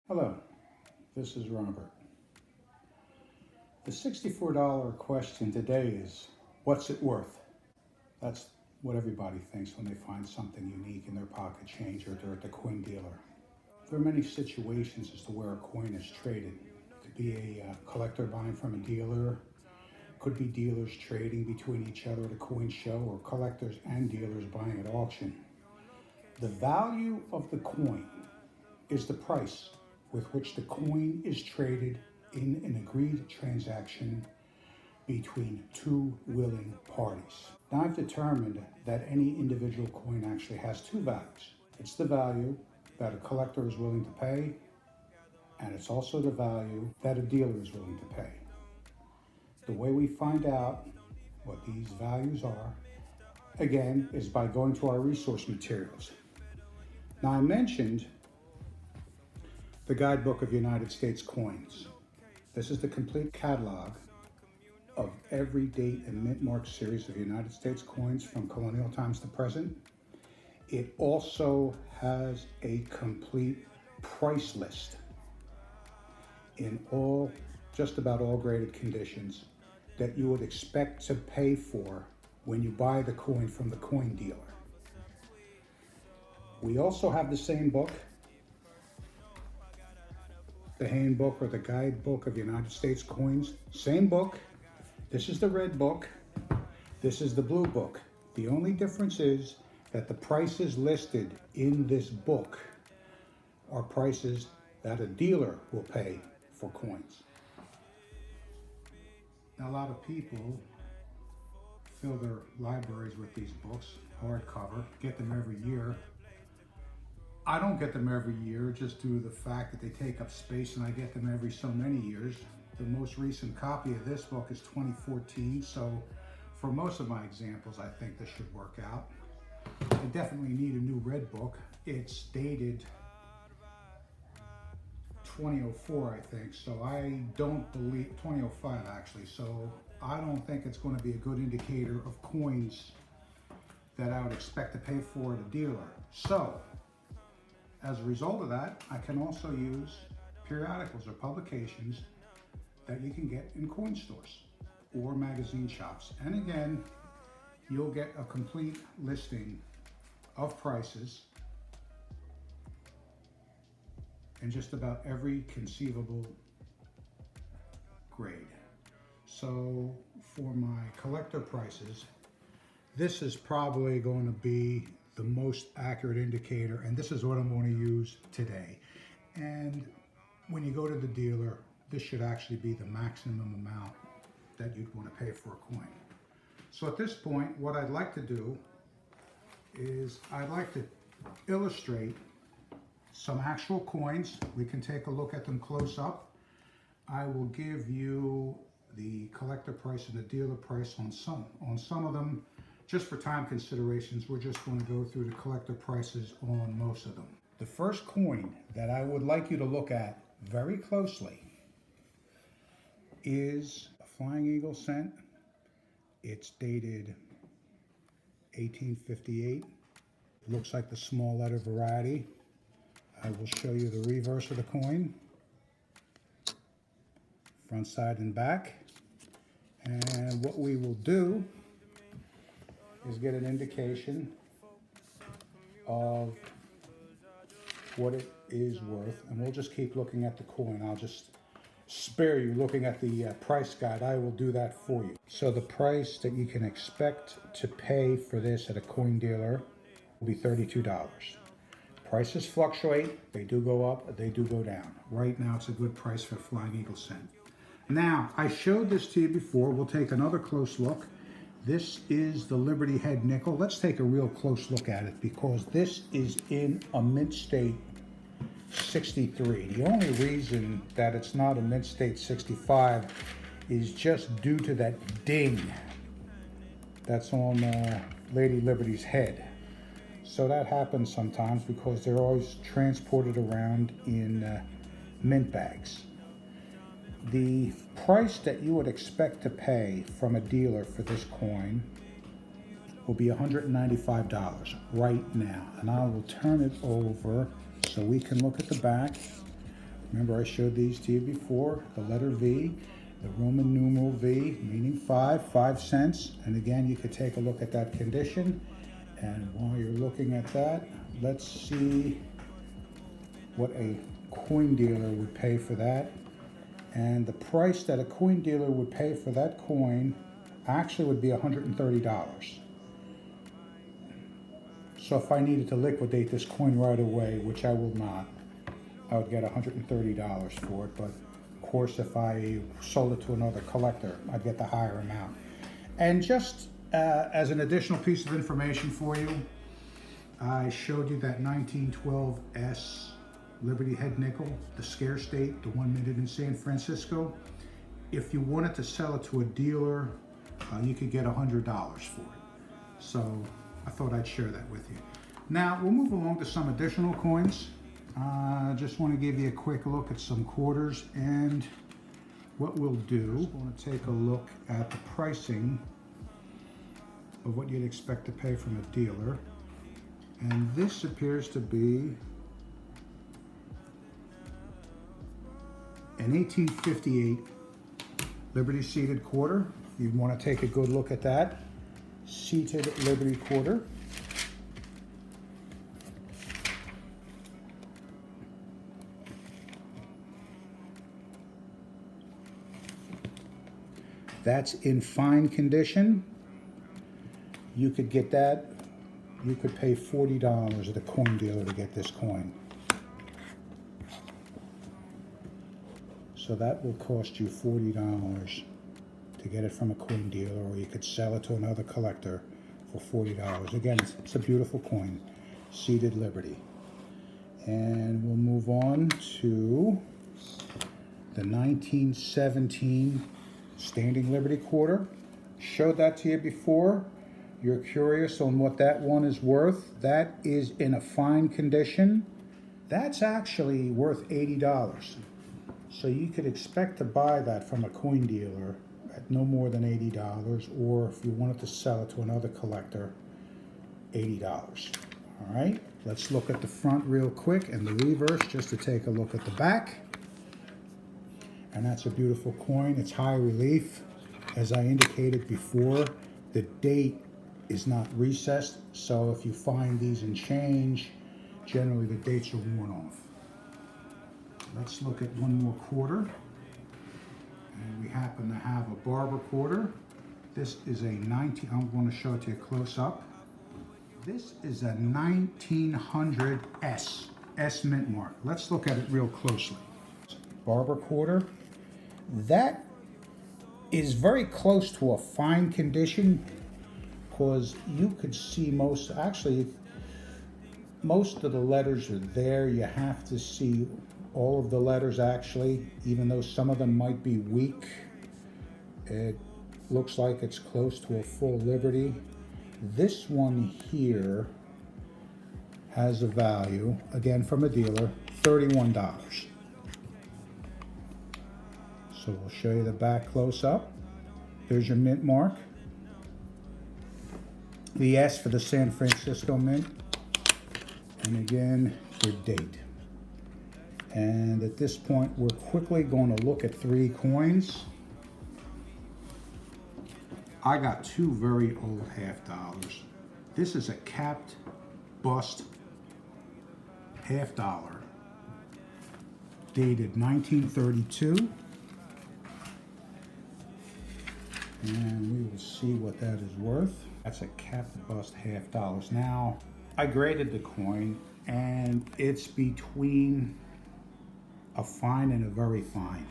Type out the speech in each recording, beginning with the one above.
Hello, this is Robert. The $64 question today is, what's it worth? That's what everybody thinks when they find something unique in their pocket change or they're at the coin dealer. There are many situations as to where a coin is traded. It could be a collector buying from a dealer, could be dealers trading between each other at a coin show, or collectors and dealers buying at auction. The value of the coin is the price with which the coin is traded in an agreed transaction between two willing parties. Now, I've determined that any individual coin actually has two values. It's the value that a collector is willing to pay, and it's also the value that a dealer is willing to pay. The way we find out what these values are, again, is by going to our resource materials. Now, I mentioned the Guidebook of United States Coins. This is the complete catalog of every date and mint mark series of United States coins from colonial times to present. It also has a complete price list in just about all graded conditions that you would expect to pay for when you buy the coin from the coin dealer. We also have the same book, the Handbook or the Guidebook of United States Coins. Same book. This is the red book. This is the blue book. The only difference is that the prices listed in this book are prices that a dealer will pay for coins. Now, a lot of people fill their libraries with these books, hardcover, get them every year. I don't get them every year just due to the fact that they take up space, and I get them every so many years. The most recent copy of this book is 2014, so for most of my examples, I think this should work out. I definitely need a new red book. It's dated 2004, I think, so I don't believe, 2005 actually, so I don't think it's going to be a good indicator of coins that I would expect to pay for at a dealer. So, as a result of that, I can also use periodicals or publications that you can get in coin stores or magazine shops. And again, you'll get a complete listing of prices in just about every conceivable grade. So for my collector prices, this is probably going to be the most accurate indicator, and this is what I'm going to use today. And when you go to the dealer, this should actually be the maximum amount that you'd want to pay for a coin. So at this point, what I'd like to do is I'd like to illustrate some actual coins. We can take a look at them close up. I will give you the collector price and the dealer price on some of them. Just for time considerations, we're just going to go through the collector prices on most of them. The first coin that I would like you to look at very closely is a Flying Eagle cent. It's dated 1858. Looks like the small letter variety. I will show you the reverse of the coin, front, side, and back. And what we will do is get an indication of what it is worth, and we'll just keep looking at the coin. I'll just spare you looking at the price guide. I will do that for you. So the price that you can expect to pay for this at a coin dealer will be $32. Prices fluctuate. They do go up, they do go down. Right now it's a good price for Flying Eagle cent. Now, I showed this to you before. We'll take another close look. This is the Liberty Head nickel. Let's take a real close look at it because this is in a mint state 63. The only reason that it's not a mint state 65 is just due to that ding that's on Lady Liberty's head. So that happens sometimes because they're always transported around in mint bags. The price that you would expect to pay from a dealer for this coin will be $195 right now. And I will turn it over so we can look at the back. Remember I showed these to you before, the letter V, the Roman numeral V, meaning 5 cents. And again, you could take a look at that condition. And while you're looking at that, let's see what a coin dealer would pay for that. And the price that a coin dealer would pay for that coin actually would be $130. So if I needed to liquidate this coin right away, which I will not, I would get $130 for it. But of course, if I sold it to another collector, I'd get the higher amount. And just as an additional piece of information for you, I showed you that 1912 S Liberty Head Nickel, the Scare State, the one minted in San Francisco. If you wanted to sell it to a dealer, you could get $100 for it. So I thought I'd share that with you. Now we'll move along to some additional coins. Just want to give you a quick look at some quarters, and what we'll do, we're going to take a look at the pricing of what you'd expect to pay from a dealer. And this appears to be an 1858 Liberty seated quarter. You want to take a good look at that. Seated Liberty quarter. That's in fine condition. You could get that. You could pay $40 at a coin dealer to get this coin. So that will cost you $40 to get it from a coin dealer, or you could sell it to another collector for $40. Again, it's a beautiful coin, Seated Liberty. And we'll move on to the 1917 Standing Liberty quarter. Showed that to you before. You're curious on what that one is worth. That is in a fine condition. That's actually worth $80. So you could expect to buy that from a coin dealer at no more than $80, or if you wanted to sell it to another collector, $80. All right, let's look at the front real quick and the reverse just to take a look at the back. And that's a beautiful coin. It's high relief. As I indicated before, the date is not recessed, so if you find these in change, generally the dates are worn off. Let's look at one more quarter. And we happen to have a Barber quarter. This is a I'm going to show it to you close up. This is a 1900 S mint mark. Let's look at it real closely. Barber quarter. That is very close to a fine condition, because you could see most of the letters are there. You have to see all of the letters actually, even though some of them might be weak. It looks like it's close to a full Liberty. This one here has a value, again from a dealer, $31. So we'll show you the back close up. There's your mint mark. The S for the San Francisco Mint. And again, your date. And at this point, we're quickly going to look at three coins. I got two very old $50. This is a capped bust $50, dated 1932. And we will see what that is worth. That's a capped bust $50. Now, I graded the coin, and it's between a fine and a very fine.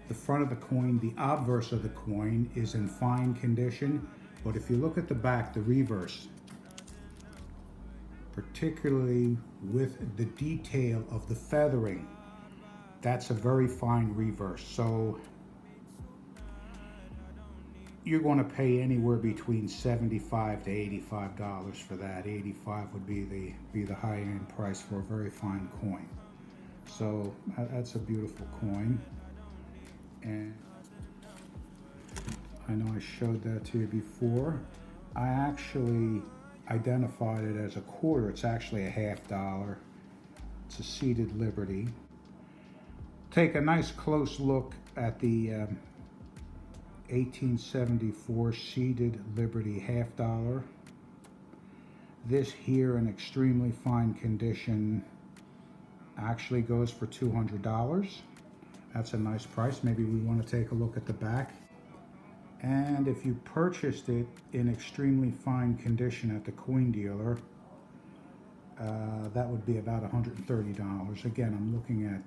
The front of the coin, the obverse of the coin, is in fine condition, but if you look at the back, the reverse, particularly with the detail of the feathering, that's a very fine reverse. So you're going to pay anywhere between $75 to $85 for that. $85 would be the high-end price for a very fine coin. So that's a beautiful coin. And I know I showed that to you before. I actually identified it as a quarter. It's actually a $50. It's a Seated Liberty. Take a nice close look at the 1874 sheeted Liberty $half. This here in extremely fine condition actually goes for $200. That's a nice price. Maybe we want to take a look at the back. And if you purchased it in extremely fine condition at the coin dealer, that would be about $130. Again, I'm looking at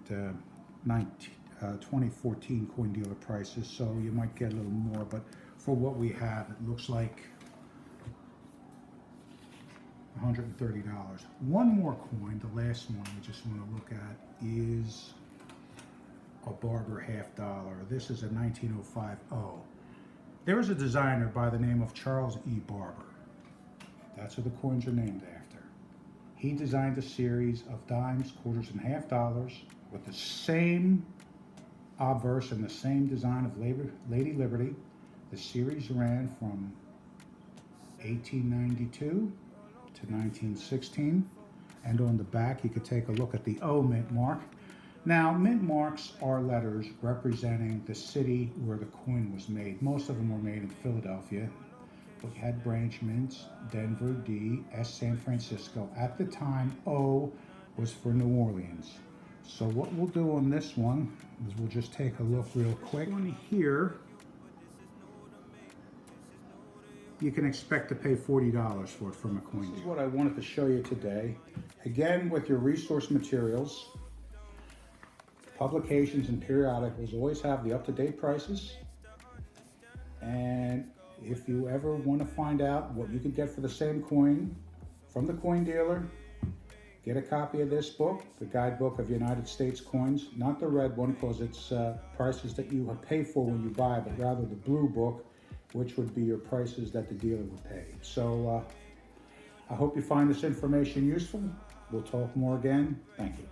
2014 coin dealer prices, so you might get a little more, but for what we have, it looks like $130. One more coin, the last one we just want to look at, is a Barber $half. This is a 1905 O. There was a designer by the name of Charles E. Barber. That's who the coins are named after. He designed a series of dimes, quarters, and $half with the same obverse and the same design of Lady Liberty. The series ran from 1892 to 1916. And on the back, you could take a look at the O mint mark. Now, mint marks are letters representing the city where the coin was made. Most of them were made in Philadelphia. We had branch mints, Denver, D, S, San Francisco. At the time, O was for New Orleans. So what we'll do on this one is we'll just take a look real quick. One here, you can expect to pay $40 for it from a coin dealer. This is what I wanted to show you today. Again, with your resource materials, publications and periodicals always have the up-to-date prices. And if you ever want to find out what you could get for the same coin from the coin dealer, get a copy of this book, the Guidebook of United States Coins. Not the red one, because it's prices that you pay for when you buy, but rather the blue book, which would be your prices that the dealer would pay. So I hope you find this information useful. We'll talk more again. Thank you.